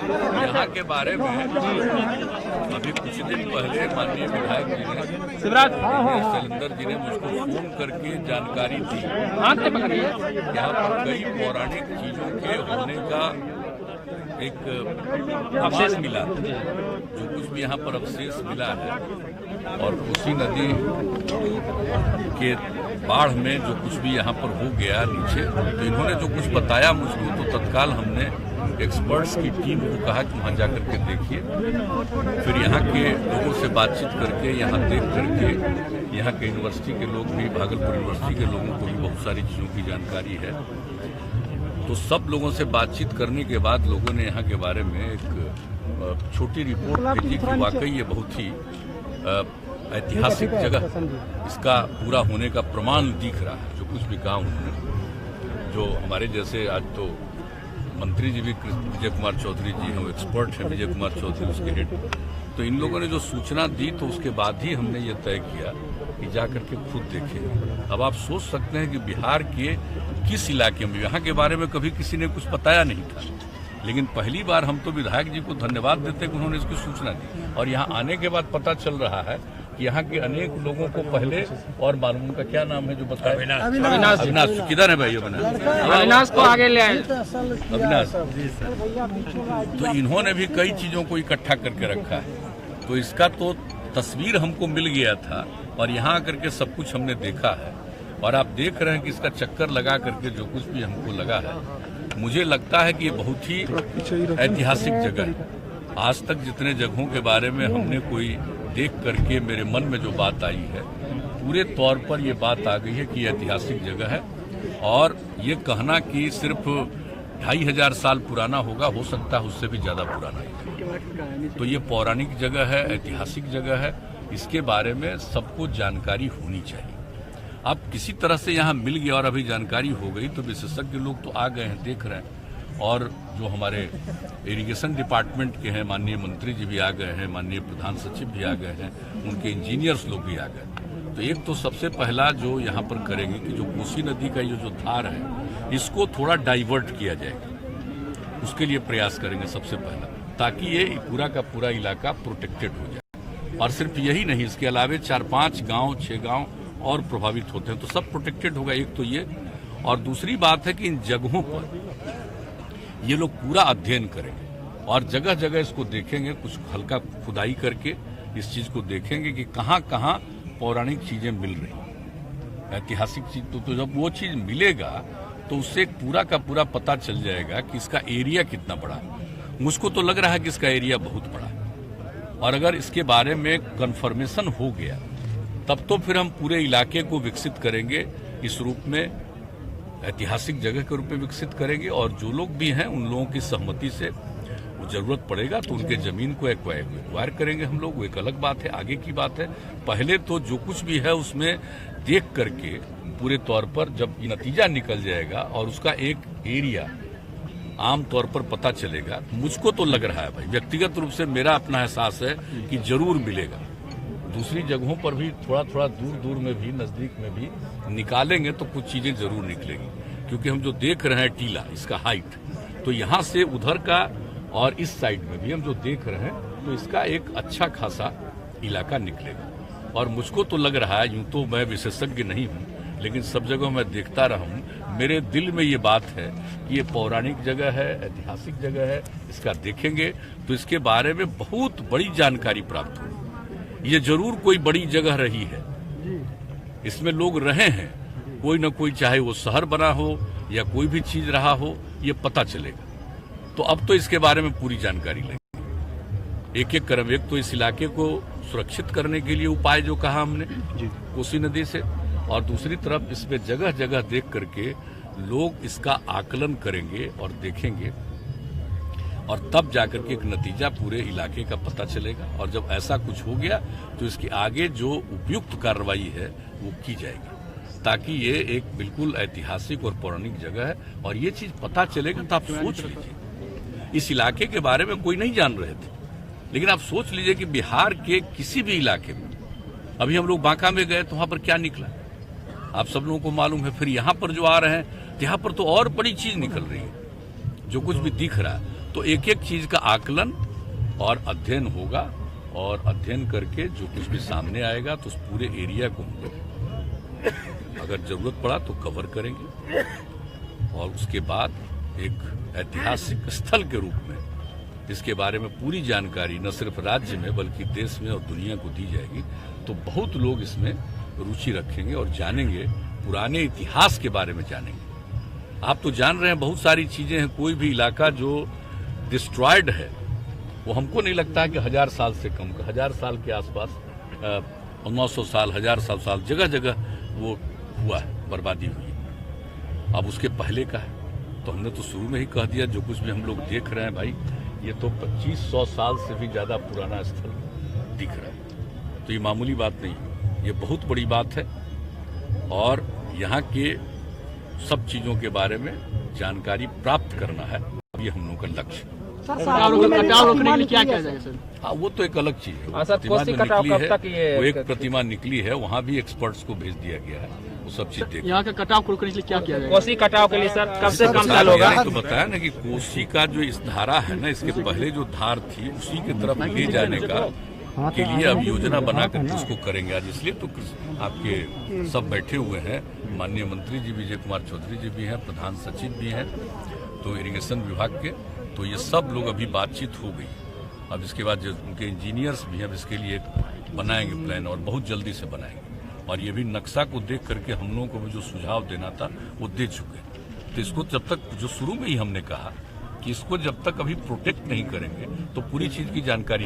यहाँ के बारे में अभी कुछ दिन पहले माननीय विधायक जी ने शैलेंद्र जी ने मुझको फोन करके जानकारी दी। यहाँ पर कई पौराणिक चीजों के होने का एक अवशेष मिला, जो कुछ भी यहाँ पर अवशेष मिला है, और कोसी नदी के बाढ़ में जो कुछ भी यहाँ पर हो गया नीचे, तो इन्होंने जो कुछ बताया मुझको, तो तत्काल हमने एक्सपर्ट्स की टीम को कहा कि वहाँ जाकर के देखिए। फिर यहाँ के लोगों से बातचीत करके, यहाँ देख करके, यहाँ के यूनिवर्सिटी के लोग भी, भागलपुर यूनिवर्सिटी के लोगों को भी बहुत सारी चीज़ों की जानकारी है, तो सब लोगों से बातचीत करने के बाद लोगों ने यहाँ के बारे में एक छोटी रिपोर्ट भेजी कि वाकई ये बहुत ही ऐतिहासिक जगह, इसका पूरा होने का प्रमाण दिख रहा है। जो कुछ भी कहा उन्होंने, जो हमारे जैसे आज तो मंत्री जी भी विजय कुमार चौधरी जी हैं, वो एक्सपर्ट हैं, विजय कुमार चौधरी उसके हेड, तो इन लोगों ने जो सूचना दी, तो उसके बाद ही हमने ये तय किया कि जाकर के खुद देखें। अब आप सोच सकते हैं कि बिहार के किस इलाके में, यहाँ के बारे में कभी किसी ने कुछ बताया नहीं था, लेकिन पहली बार हम तो विधायक जी को धन्यवाद देते कि उन्होंने इसकी सूचना दी, और यहाँ आने के बाद पता चल रहा है कि यहाँ के अनेक लोगों को पहले और मालूम, उनका क्या नाम है जो बताया, अविनाश। किधर है भाई अविनाश को आगे ले आए, अविनाश। तो इन्होंने भी कई चीजों को इकट्ठा करके रखा है, तो इसका तो तस्वीर हमको मिल गया था, और यहाँ आकर के सब कुछ हमने देखा है, और आप देख रहे हैं कि इसका चक्कर लगा करके जो कुछ भी हमको लगा है, मुझे लगता है कि ये बहुत ही ऐतिहासिक जगह है। आज तक जितने जगहों के बारे में हमने कोई देख करके मेरे मन में जो बात आई है, पूरे तौर पर ये बात आ गई है कि ऐतिहासिक जगह है, और ये कहना कि सिर्फ 2500 साल पुराना होगा, हो सकता है उससे भी ज्यादा पुराना है। तो ये पौराणिक जगह है, ऐतिहासिक जगह है, इसके बारे में सबको जानकारी होनी चाहिए। अब किसी तरह से यहाँ मिल गया और अभी जानकारी हो गई, तो विशेषज्ञ लोग तो आ गए हैं, देख रहे हैं, और जो हमारे इरिगेशन डिपार्टमेंट के हैं माननीय मंत्री जी भी आ गए हैं, माननीय प्रधान सचिव भी आ गए हैं, उनके इंजीनियर्स लोग भी आ गए। तो एक तो सबसे पहला जो यहाँ पर करेंगे कि जो कोसी नदी का ये जो धार है, इसको थोड़ा डाइवर्ट किया जाएगा, उसके लिए प्रयास करेंगे सबसे पहला, ताकि ये पूरा का पूरा इलाका प्रोटेक्टेड हो जाए। और सिर्फ यही नहीं, इसके अलावे 4-5 गाँव 6 गाँव और प्रभावित होते हैं, तो सब प्रोटेक्टेड होगा। एक तो ये, और दूसरी बात है कि इन जगहों पर ये लोग पूरा अध्ययन करेंगे और जगह जगह इसको देखेंगे, कुछ हल्का खुदाई करके इस चीज को देखेंगे कि कहाँ कहाँ पौराणिक चीजें मिल रही, ऐतिहासिक चीज। तो जब वो चीज मिलेगा तो उससे एक पूरा का पूरा पता चल जाएगा कि इसका एरिया कितना बड़ा है। मुझको तो लग रहा है कि इसका एरिया बहुत बड़ा है, और अगर इसके बारे में कन्फर्मेशन हो गया, तब तो फिर हम पूरे इलाके को विकसित करेंगे, इस रूप में ऐतिहासिक जगह के रूप में विकसित करेंगे, और जो लोग भी हैं उन लोगों की सहमति से वो जरूरत पड़ेगा तो उनके जमीन को एक्वायर करेंगे हम लोग, वो एक अलग बात है, आगे की बात है। पहले तो जो कुछ भी है उसमें देख करके पूरे तौर पर जब नतीजा निकल जाएगा और उसका एक एरिया आम तौर पर पता चलेगा, मुझको तो लग रहा है भाई, व्यक्तिगत रूप से मेरा अपना एहसास है कि जरूर मिलेगा। दूसरी जगहों पर भी थोड़ा थोड़ा दूर दूर में भी, नजदीक में भी निकालेंगे तो कुछ चीजें जरूर निकलेंगी, क्योंकि हम जो देख रहे हैं टीला, इसका हाइट, तो यहाँ से उधर का और इस साइड में भी हम जो देख रहे हैं, तो इसका एक अच्छा खासा इलाका निकलेगा। और मुझको तो लग रहा है, यूं तो मैं विशेषज्ञ नहीं हूँ, लेकिन सब जगह मैं देखता रहा हूँ, मेरे दिल में ये बात है कि ये पौराणिक जगह है, ऐतिहासिक जगह है, इसका देखेंगे तो इसके बारे में बहुत बड़ी जानकारी प्राप्त होगी। ये जरूर कोई बड़ी जगह रही है, इसमें लोग रहे हैं, कोई न कोई, चाहे वो शहर बना हो या कोई भी चीज रहा हो, ये पता चलेगा। तो अब तो इसके बारे में पूरी जानकारी लेंगे, एक एक करम। एक तो इस इलाके को सुरक्षित करने के लिए उपाय जो कहा हमने कोसी नदी से, और दूसरी तरफ इसमें जगह जगह देख करके लोग इसका आकलन करेंगे और देखेंगे, और तब जाकर के एक नतीजा पूरे इलाके का पता चलेगा। और जब ऐसा कुछ हो गया तो इसके आगे जो उपयुक्त कार्रवाई है वो की जाएगी, ताकि ये एक बिल्कुल ऐतिहासिक और पौराणिक जगह है। और ये चीज पता चलेगा तो आप सोच लीजिए, इस इलाके के बारे में कोई नहीं जान रहे थे, लेकिन आप सोच लीजिए कि बिहार के किसी भी इलाके में, अभी हम लोग बांका में गए तो वहां पर क्या निकला आप सब लोगों को मालूम है। फिर यहाँ पर जो आ रहे हैं, यहाँ पर तो और बड़ी चीज निकल रही है, जो कुछ भी दिख रहा है। तो एक एक चीज का आकलन और अध्ययन होगा, और अध्ययन करके जो कुछ भी सामने आएगा तो उस पूरे एरिया को हम लोग अगर जरूरत पड़ा तो कवर करेंगे, और उसके बाद एक ऐतिहासिक स्थल के रूप में इसके बारे में पूरी जानकारी न सिर्फ राज्य में बल्कि देश में और दुनिया को दी जाएगी। तो बहुत लोग इसमें रुचि रखेंगे और जानेंगे, पुराने इतिहास के बारे में जानेंगे। आप तो जान रहे हैं बहुत सारी चीजें हैं, कोई भी इलाका जो डिस्ट्रॉयड है वो हमको नहीं लगता है कि 1000 साल से कम, 1000 साल के आसपास 900 साल, 1000 साल जगह जगह वो हुआ है, बर्बादी हुई है। अब उसके पहले का है तो हमने तो शुरू में ही कह दिया, जो कुछ भी हम लोग देख रहे हैं भाई ये तो 2500 साल से भी ज्यादा पुराना स्थल दिख रहा है। तो ये मामूली बात नहीं है, ये बहुत बड़ी बात है, और यहाँ के सब चीजों के बारे में जानकारी प्राप्त करना है, ये हम लोगों का लक्ष्य है। कटाव रोकने के लिए क्या किया जाएगा सर? हाँ, वो तो एक अलग चीज है। हाँ सर, प्रतिमा कोसी जो कटाव निकली कब तक ये है, वो एक प्रतिमा निकली है, वहाँ भी एक्सपर्ट्स को भेज दिया गया है, वो सब चीज देख। यहाँ का कटाव को रोकने के लिए क्या किया जाएगा? कोसी कटाव के लिए सर कब से कम साल होगा? तो बताया ना कि कोसी का जो इस धारा है ना, इसके पहले जो धार थी उसी की तरफ ले जाने का के लिए अब योजना बनाकर उसको करेंगे आज। इसलिए तो आपके सब बैठे हुए हैं, माननीय मंत्री जी विजय कुमार चौधरी जी भी हैं, प्रधान सचिव भी हैं, तो इरिगेशन विभाग के, तो ये सब लोग अभी बातचीत हो गई। अब इसके बाद जो उनके इंजीनियर्स भी हैं, इसके लिए बनाएंगे प्लान, और बहुत जल्दी से बनाएंगे। और ये भी नक्शा को देख करके हम लोगों को भी जो सुझाव देना था वो दे चुके। तो इसको जब तक, जो शुरू में ही हमने कहा कि इसको जब तक अभी प्रोटेक्ट नहीं करेंगे तो पूरी चीज की जानकारी